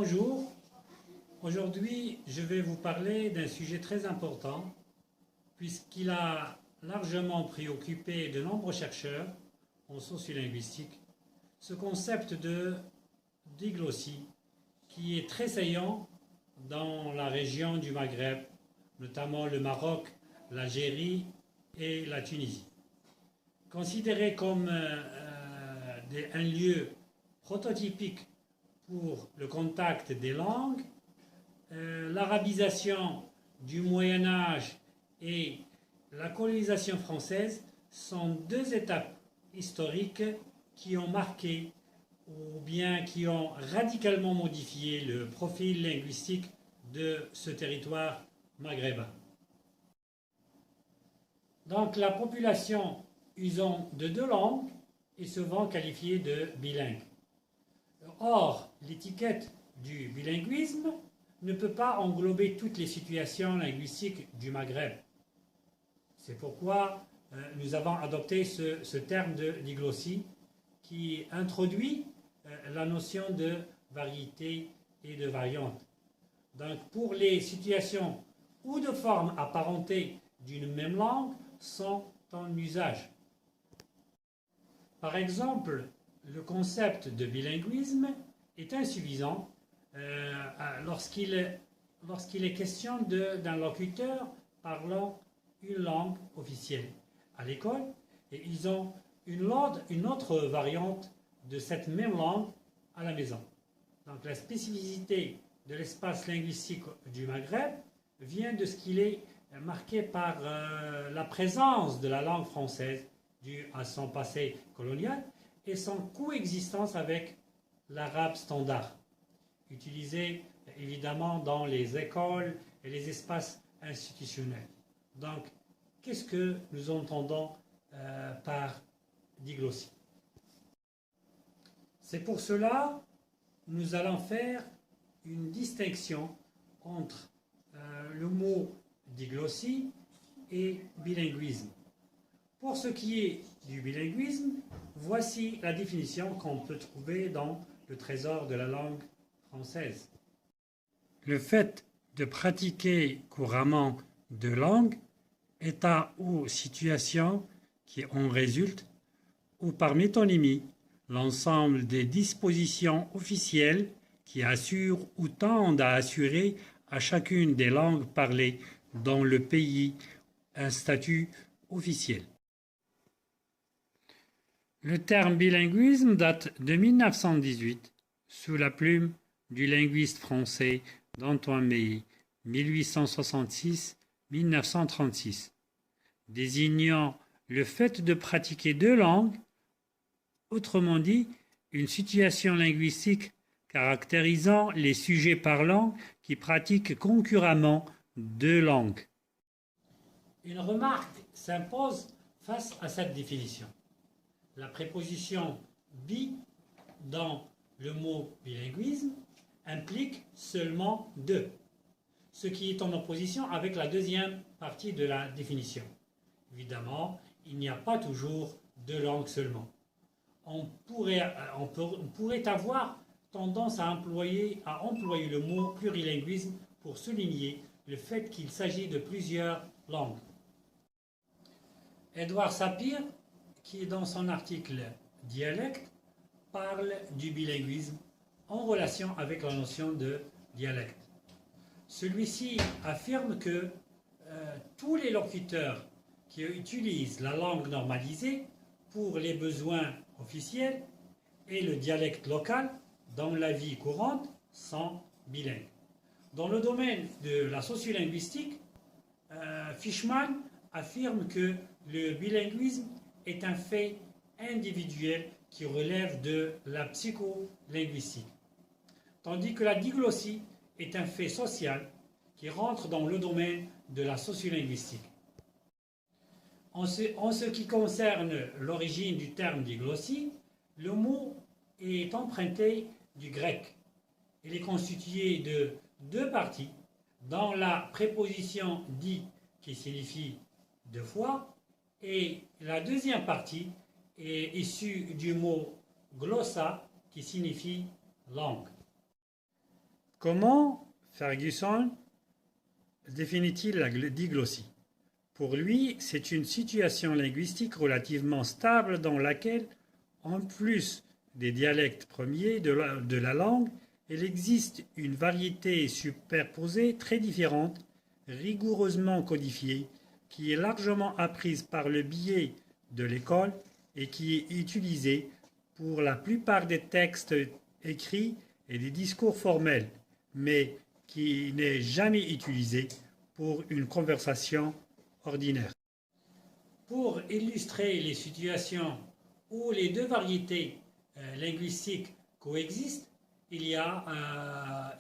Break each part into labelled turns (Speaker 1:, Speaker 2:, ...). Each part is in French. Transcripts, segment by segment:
Speaker 1: Bonjour, aujourd'hui je vais vous parler d'un sujet très important puisqu'il a largement préoccupé de nombreux chercheurs en sociolinguistique, ce concept de diglossie qui est très saillant dans la région du Maghreb, notamment le Maroc, l'Algérie et la Tunisie. Considéré comme un lieu prototypique pour le contact des langues, l'arabisation du Moyen Âge et la colonisation française sont deux étapes historiques qui ont marqué ou bien qui ont radicalement modifié le profil linguistique de ce territoire maghrébin. Donc la population usant de deux langues est souvent qualifiée de bilingue. Or, l'étiquette du bilinguisme ne peut pas englober toutes les situations linguistiques du Maghreb. C'est pourquoi nous avons adopté ce terme de diglossie qui introduit la notion de variété et de variante. Donc, pour les situations où de formes apparentées d'une même langue sont en usage. Par exemple, le concept de bilinguisme est insuffisant lorsqu'il est question d'un locuteur parlant une langue officielle à l'école et ils ont une autre variante de cette même langue à la maison. Donc la spécificité de l'espace linguistique du Maghreb vient de ce qu'il est marqué par la présence de la langue française due à son passé colonial et son coexistence avec l'arabe standard, utilisé évidemment dans les écoles et les espaces institutionnels. Donc, qu'est-ce que nous entendons par diglossie? C'est pour cela que nous allons faire une distinction entre le mot diglossie et bilinguisme. Pour ce qui est du bilinguisme, voici la définition qu'on peut trouver dans le trésor de la langue française. Le fait de pratiquer couramment deux langues, état ou situation qui en résulte, ou par métonymie, l'ensemble des dispositions officielles qui assurent ou tendent à assurer à chacune des langues parlées dans le pays un statut officiel. Le terme bilinguisme date de 1918, sous la plume du linguiste français d'Antoine Meillet, 1866-1936, désignant le fait de pratiquer deux langues, autrement dit, une situation linguistique caractérisant les sujets parlants qui pratiquent concurremment deux langues. Une remarque s'impose face à cette définition. La préposition bi dans le mot bilinguisme implique seulement deux, ce qui est en opposition avec la deuxième partie de la définition. Évidemment, il n'y a pas toujours deux langues seulement. On pourrait avoir tendance à employer le mot plurilinguisme pour souligner le fait qu'il s'agit de plusieurs langues. Édouard Sapir, qui dans son article « Dialecte » parle du bilinguisme en relation avec la notion de dialecte. Celui-ci affirme que tous les locuteurs qui utilisent la langue normalisée pour les besoins officiels et le dialecte local dans la vie courante sont bilingues. Dans le domaine de la sociolinguistique, Fishman affirme que le bilinguisme est un fait individuel qui relève de la psycholinguistique, tandis que la diglossie est un fait social qui rentre dans le domaine de la sociolinguistique. En ce qui concerne l'origine du terme diglossie, le mot est emprunté du grec. Il est constitué de deux parties, dans la préposition di qui signifie deux fois, et la deuxième partie est issue du mot glossa qui signifie langue. Comment Ferguson définit-il la diglossie? Pour lui, c'est une situation linguistique relativement stable dans laquelle, en plus des dialectes premiers de la langue, il existe une variété superposée très différente, rigoureusement codifiée, qui est largement apprise par le biais de l'école et qui est utilisée pour la plupart des textes écrits et des discours formels, mais qui n'est jamais utilisée pour une conversation ordinaire. Pour illustrer les situations où les deux variétés linguistiques coexistent, il y a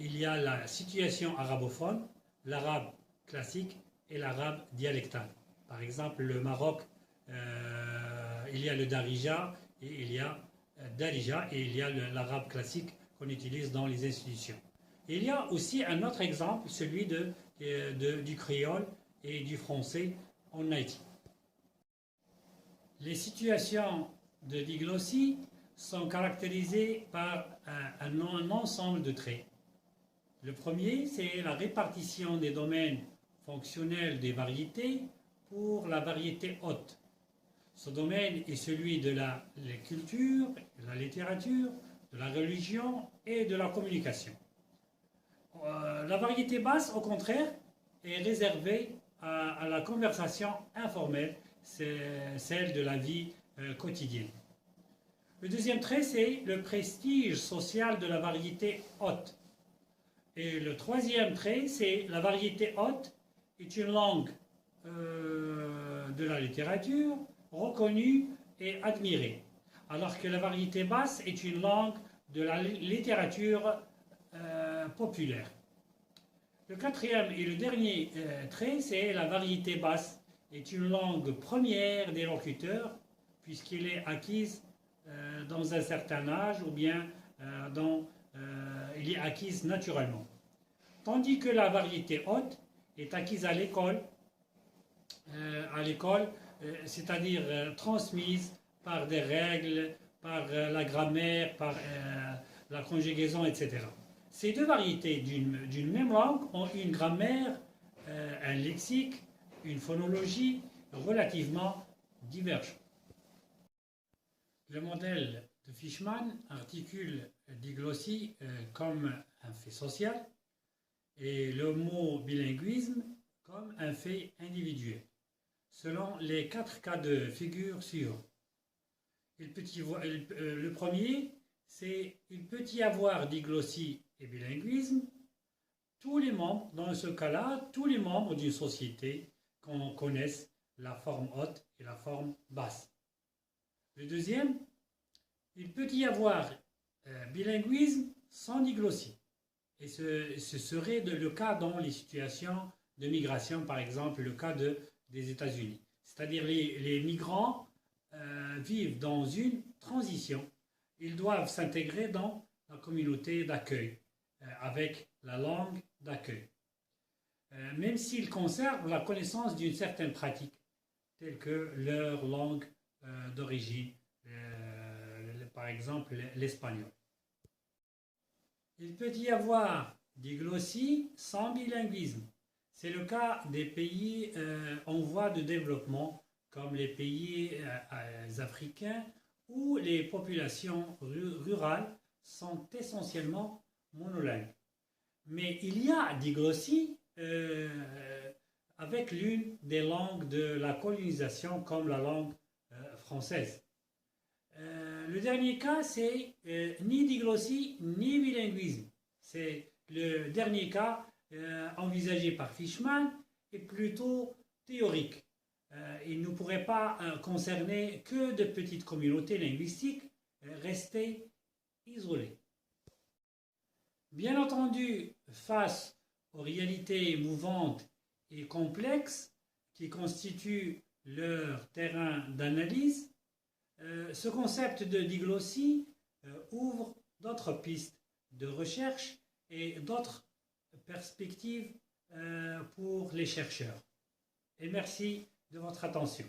Speaker 1: la situation arabophone, l'arabe classique et l'arabe dialectal. Par exemple, le Maroc, il y a le darija et il y a l'arabe classique qu'on utilise dans les institutions. Il y a aussi un autre exemple, celui du créole et du français en Haïti. Les situations de diglossie sont caractérisées par un ensemble de traits. Le premier, c'est la répartition des domaines fonctionnels des variétés pour la variété haute. Ce domaine est celui de la culture, de la littérature, de la religion et de la communication. La variété basse, au contraire, est réservée à la conversation informelle, c'est celle de la vie quotidienne. Le deuxième trait, c'est le prestige social de la variété haute. Et le troisième trait, c'est la variété haute est une langue de la littérature reconnue et admirée, alors que la variété basse est une langue de la littérature populaire. Le quatrième et le dernier trait, c'est la variété basse est une langue première des locuteurs puisqu'elle est acquise dans un certain âge ou bien elle est acquise naturellement. Tandis que la variété haute est acquise à l'école, c'est-à-dire transmise par des règles, par la grammaire, par la conjugaison, etc. Ces deux variétés d'une même langue ont une grammaire, un lexique, une phonologie relativement divergents. Le modèle de Fishman articule diglossie comme un fait social et le mot bilinguisme comme un fait individuel, selon les 4 cas de figure suivants. Le premier, c'est il peut y avoir diglossie et bilinguisme. Tous les membres, dans ce cas-là, tous les membres d'une société connaissent la forme haute et la forme basse. Le deuxième, il peut y avoir bilinguisme sans diglossie. Et ce serait le cas dans les situations de migration, par exemple le cas des États-Unis. C'est-à-dire les migrants vivent dans une transition. Ils doivent s'intégrer dans la communauté d'accueil avec la langue d'accueil. Même s'ils conservent la connaissance d'une certaine pratique, telle que leur langue d'origine, par exemple l'espagnol. Il peut y avoir diglossie sans bilinguisme. C'est le cas des pays en voie de développement, comme les pays africains, où les populations rurales sont essentiellement monolingues. Mais il y a diglossie avec l'une des langues de la colonisation, comme la langue française. Le dernier cas, c'est ni diglossie ni bilinguisme. C'est le dernier cas envisagé par Fishman est plutôt théorique. Il ne pourrait pas concerner que de petites communautés linguistiques restées isolées. Bien entendu, face aux réalités mouvantes et complexes qui constituent leur terrain d'analyse, ce concept de diglossie ouvre d'autres pistes de recherche et d'autres perspectives pour les chercheurs. Et merci de votre attention.